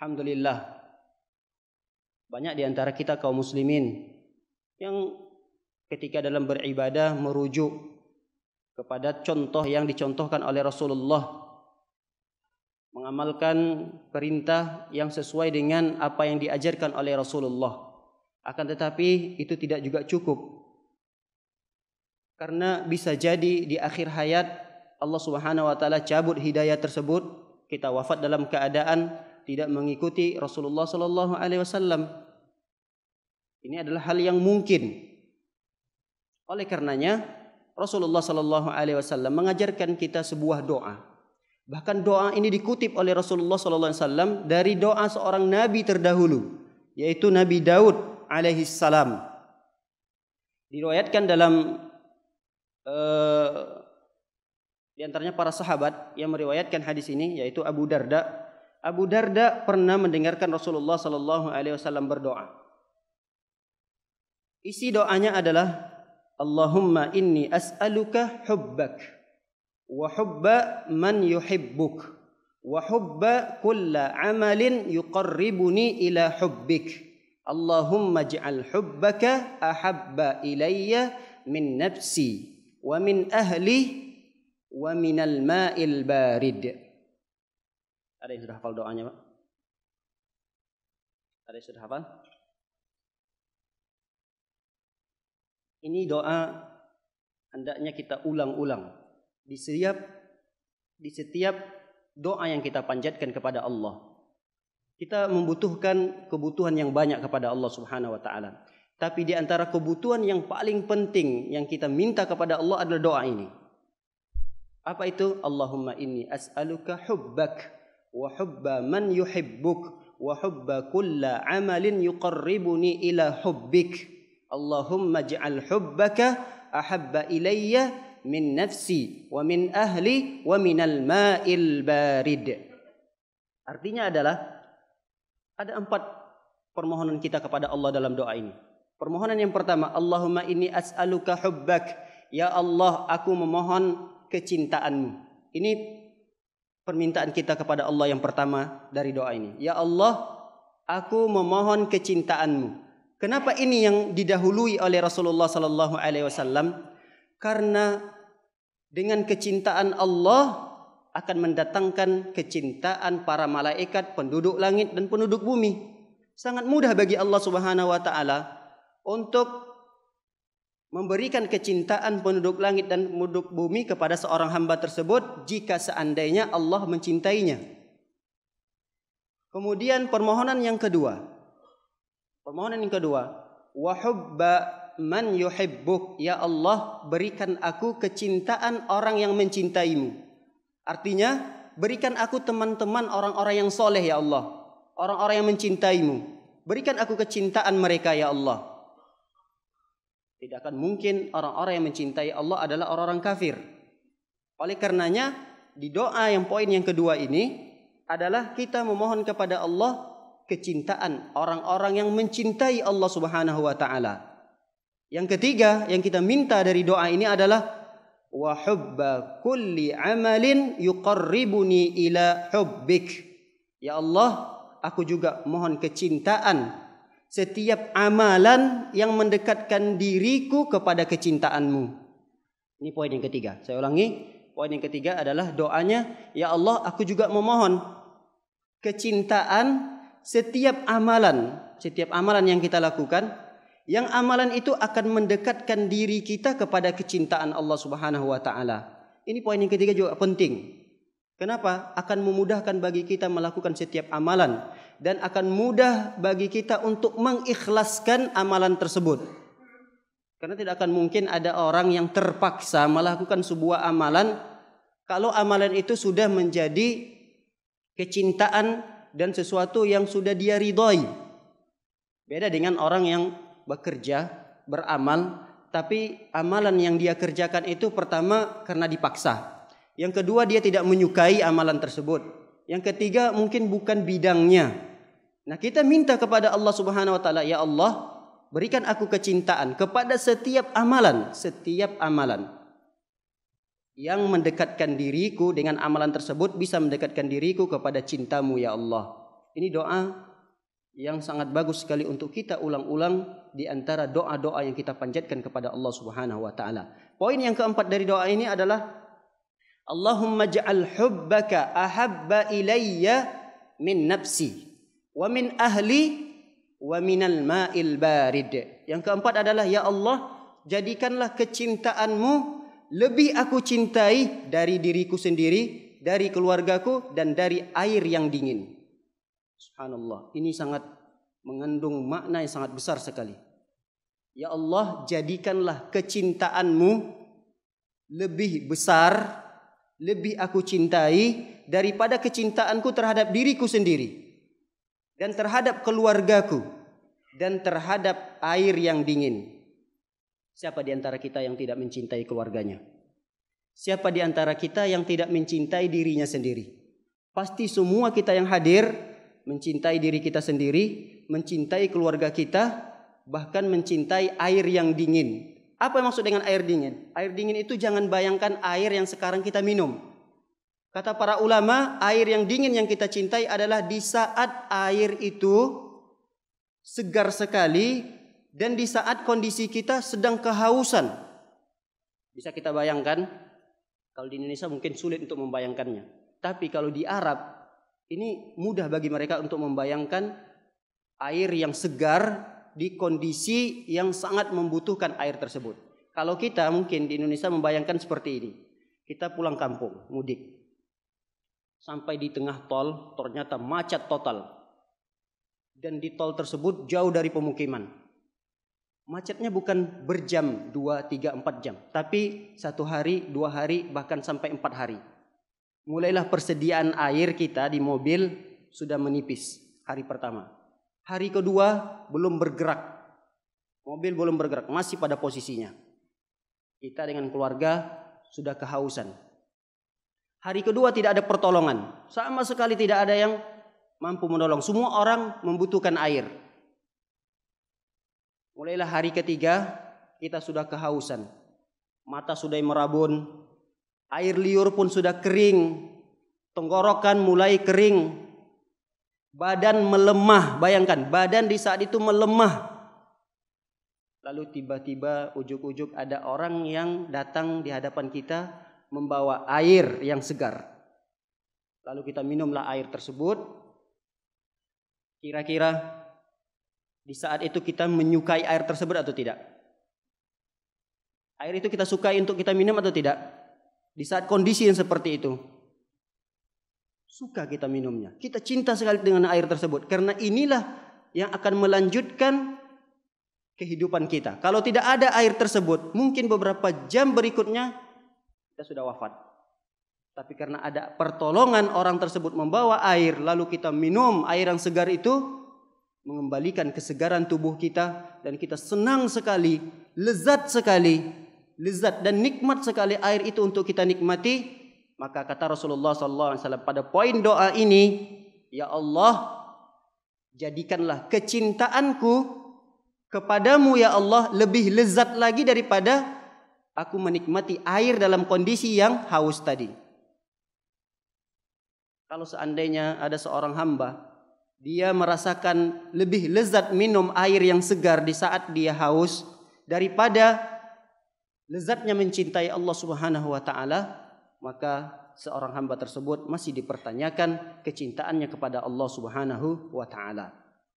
Alhamdulillah, banyak di antara kita kaum muslimin yang ketika dalam beribadah merujuk kepada contoh yang dicontohkan oleh Rasulullah, mengamalkan perintah yang sesuai dengan apa yang diajarkan oleh Rasulullah. Akan tetapi itu tidak juga cukup, karena bisa jadi di akhir hayat Allah Subhanahu wa taala cabut hidayah tersebut, kita wafat dalam keadaan tidak mengikuti Rasulullah sallallahu alaihi wasallam. Ini adalah hal yang mungkin. Oleh karenanya Rasulullah sallallahu alaihi wasallam mengajarkan kita sebuah doa. Bahkan doa ini dikutip oleh Rasulullah sallallahu alaihi wasallam dari doa seorang nabi terdahulu, yaitu Nabi Daud alaihi salam. Diriwayatkan dalam di antaranya para sahabat yang meriwayatkan hadis ini, yaitu Abu Darda. Abu Darda pernah mendengarkan Rasulullah sallallahu alaihi wasallam berdoa. Isi doanya adalah Allahumma inni as'aluka hubbak wa hubba man yuhibbuk wa hubba kulla amalin yuqarribuni ila hubbik. Allahumma ij'al hubbaka ahabba ilayya min nafsi wa min ahli wa minal ma'il barid. Ada yang sudah hafal doanya, Pak? Ada yang sudah hafal? Ini doa hendaknya kita ulang-ulang di setiap doa yang kita panjatkan kepada Allah. Kita membutuhkan kebutuhan yang banyak kepada Allah Subhanahu wa taala. Tapi di antara kebutuhan yang paling penting yang kita minta kepada Allah adalah doa ini. Apa itu? Allahumma inni as'aluka hubbak wa hubba man yuhibbuk wa hubba kulla amalin yuqarribuni ila hubbik. Allahumma ij'al hubbaka ahabba ilayya min nafsi wa min ahli wa minal ma'il barid. Artinya adalah ada 4 permohonan kita kepada Allah dalam doa ini. Permohonan yang pertama, Allahumma inni as'aluka hubbak. Ya Allah, aku memohon kecintaanmu. Ini permintaan kita kepada Allah yang pertama dari doa ini. Ya Allah, aku memohon kecintaanmu. Kenapa ini yang didahului oleh Rasulullah sallallahu alaihi wasallam? Karena dengan kecintaan Allah akan mendatangkan kecintaan para malaikat, penduduk langit dan penduduk bumi. Sangat mudah bagi Allah Subhanahu wa taala untuk memberikan kecintaan penduduk langit dan penduduk bumi kepada seorang hamba tersebut jika seandainya Allah mencintainya. Kemudian permohonan yang kedua, wa hubba man yuhibbuk. Ya Allah, berikan aku kecintaan orang yang mencintaimu. Artinya, berikan aku teman-teman orang-orang yang soleh ya Allah, orang-orang yang mencintaimu. Berikan aku kecintaan mereka ya Allah. Tidak akan mungkin orang-orang yang mencintai Allah adalah orang-orang kafir. Oleh karenanya, di doa yang poin yang kedua ini adalah kita memohon kepada Allah kecintaan orang-orang yang mencintai Allah Subhanahu wa taala. Yang ketiga yang kita minta dari doa ini adalah wa hubba kulli amalin yuqarribuni ila hubbik. Ya Allah, aku juga mohon kecintaan setiap amalan yang mendekatkan diriku kepada kecintaanmu. Ini poin yang ketiga. Saya ulangi, poin yang ketiga adalah doanya, ya Allah, aku juga memohon kecintaan setiap amalan yang kita lakukan, yang amalan itu akan mendekatkan diri kita kepada kecintaan Allah Subhanahu wa taala. Ini poin yang ketiga juga penting. Kenapa? Akan memudahkan bagi kita melakukan setiap amalan dan akan mudah bagi kita untuk mengikhlaskan amalan tersebut. Karena tidak akan mungkin ada orang yang terpaksa melakukan sebuah amalan kalau amalan itu sudah menjadi kecintaan dan sesuatu yang sudah dia ridhoi. Beda dengan orang yang bekerja, beramal, tapi amalan yang dia kerjakan itu pertama karena dipaksa. Yang kedua, dia tidak menyukai amalan tersebut. Yang ketiga, mungkin bukan bidangnya. Nah, kita minta kepada Allah Subhanahu wa taala, ya Allah, berikan aku kecintaan kepada setiap amalan yang mendekatkan diriku dengan amalan tersebut bisa mendekatkan diriku kepada cintamu ya Allah. Ini doa yang sangat bagus sekali untuk kita ulang-ulang di antara doa-doa yang kita panjatkan kepada Allah Subhanahu wa taala. Poin yang keempat dari doa ini adalah Allahumma ja'al hubbaka ahabba ilayya min nafsi wa min ahli wa minal ma'il barid. Yang keempat adalah ya Allah, jadikanlah kecintaanmu lebih aku cintai dari diriku sendiri, dari keluargaku, dan dari air yang dingin. Subhanallah, ini sangat mengandung makna yang sangat besar sekali. Ya Allah, jadikanlah kecintaanmu lebih besar, lebih aku cintai daripada kecintaanku terhadap diriku sendiri, dan terhadap keluargaku, dan terhadap air yang dingin. Siapa di antara kita yang tidak mencintai keluarganya? Siapa di antara kita yang tidak mencintai dirinya sendiri? Pasti semua kita yang hadir mencintai diri kita sendiri, mencintai keluarga kita, bahkan mencintai air yang dingin. Apa yang maksud dengan air dingin? Air dingin itu jangan bayangkan air yang sekarang kita minum. Kata para ulama, air yang dingin yang kita cintai adalah di saat air itu segar sekali dan di saat kondisi kita sedang kehausan. Bisa kita bayangkan? Kalau di Indonesia mungkin sulit untuk membayangkannya. Tapi kalau di Arab, ini mudah bagi mereka untuk membayangkan air yang segar di kondisi yang sangat membutuhkan air tersebut. Kalau kita mungkin di Indonesia membayangkan seperti ini. Kita pulang kampung, mudik. Sampai di tengah tol, ternyata macet total. Dan di tol tersebut jauh dari pemukiman. Macetnya bukan berjam, 2, 3, 4 jam. Tapi 1 hari, 2 hari, bahkan sampai 4 hari. Mulailah persediaan air kita di mobil sudah menipis hari pertama. Hari kedua belum bergerak. Mobil belum bergerak, masih pada posisinya. Kita dengan keluarga sudah kehausan. Hari kedua tidak ada pertolongan. Sama sekali tidak ada yang mampu menolong. Semua orang membutuhkan air. Mulailah hari ketiga kita sudah kehausan. Mata sudah merabun. Air liur pun sudah kering. Tenggorokan mulai kering. Badan melemah. Bayangkan, badan di saat itu melemah. Lalu tiba-tiba ujuk-ujuk ada orang yang datang di hadapan kita membawa air yang segar. Lalu kita minumlah air tersebut. Kira-kira di saat itu kita menyukai air tersebut atau tidak? Air itu kita sukai untuk kita minum atau tidak? Di saat kondisi yang seperti itu, suka kita minumnya. Kita cinta sekali dengan air tersebut. Karena inilah yang akan melanjutkan kehidupan kita. Kalau tidak ada air tersebut, mungkin beberapa jam berikutnya kita sudah wafat. Tapi karena ada pertolongan orang tersebut membawa air, lalu kita minum air yang segar itu, mengembalikan kesegaran tubuh kita. Dan kita senang sekali, lezat sekali. Lezat dan nikmat sekali air itu untuk kita nikmati. Maka kata Rasulullah SAW pada poin doa ini, ya Allah, jadikanlah kecintaanku kepadamu ya Allah lebih lezat lagi daripada aku menikmati air dalam kondisi yang haus tadi. Kalau seandainya ada seorang hamba, dia merasakan lebih lezat minum air yang segar di saat dia haus daripada lezatnya mencintai Allah Subhanahu wa taala, maka seorang hamba tersebut masih dipertanyakan kecintaannya kepada Allah Subhanahu wa taala.